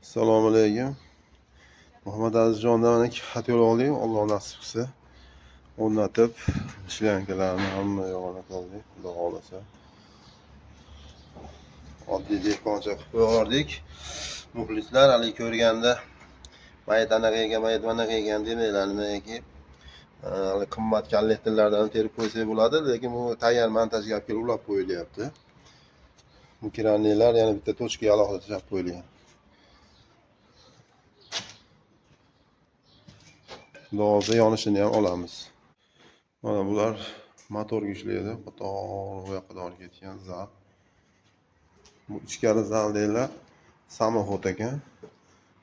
Assalomu alaykum. Muhammad Azizjondan mana xatyo'l oldik. Alloh nasib qilsa o'rnatib, shlankalarni hamma yo'g'ini qildik, xudo xolasa. Oddiy dehqoncha qilib qo'ydik. Muxlislar hali ko'rganda mayit anaqa ekan, mayit manaqa ekan demanglar, nimaki qimmat kollektorlardan terib qo'ysak bo'ladi, lekin bu tayyor montajga olib kelib ulab qo'yilyapti. Bu kiranliklar yana bitta tochkaga alohida tashlab qo'yilgan. Xudo yonishini ham olamiz. Mana bular motorga ishlaydi. Qator bu yoqqa doğru ketgan zal. Bu ichkari zal deylar. Samoxod ekan.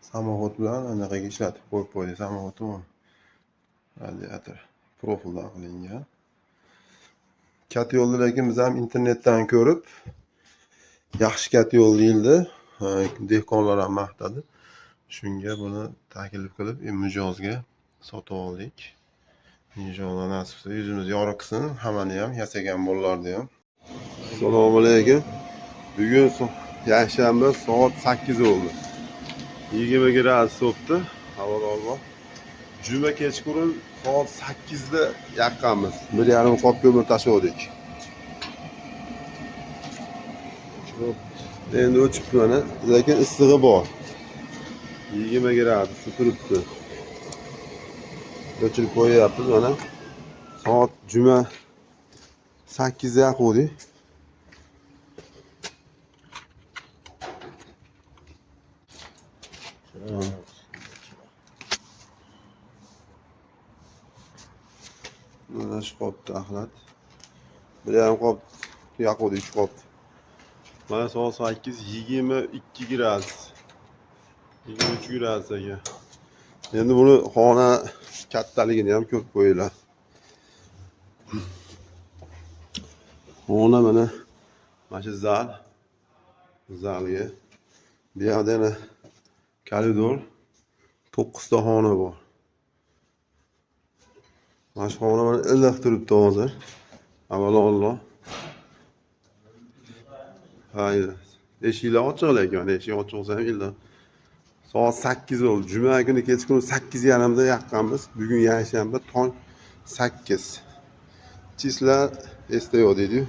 Samoxod bilan anaqaga ishlatib qo'yib qo'ydik. Samoxod u radiator profildan qilingan. Kat yo'lda, lekin biz ham internetdan ko'rib yaxshi kat yo'l deyildi. Dehqonlar ham maqtadi. Shunga buni taklif qilib mijozga sotib oldik. İnşallah nasipse yüzümüz yorug'sin, hammani ham yasagan bolalarni ham. Assalomu alaykum. Bugun yakshanba soat 8 oldu. 20 gradus so'pdi. Havo olmoq. Juma kechqurun soat 8 da yaqqanmiz. 1,5 qop ko'mir tashladik. Endi o'chibdi mana, lekin issig'i bor. 20 gradus turibdi. O'chirib qo'yapmiz mana. Soat juma 8 ga qo'ydik. Mana shu qopda axlat. 1,5 qop yoqdik, 3 qop. Mana soat 8, 22 gradus. 23 gradus ekan. Endi buni xona kattaligini ham ko'rib qo'yinglar. Xona mana shu zalga. Bu yerda yana koridor 9 ta xona bor. Mana shu xona mana iliq turibdi hozir. Avvalolloh. Hayır. Eshiklar ochiq lekin, eshik ochiq bo'lsa ham iliq. Soat 8 oldu. Cuma günü kechqurun 8:30 da yaqqanmiz. Bugun yakshanba tong 8. Chislar esda yo'q deydi.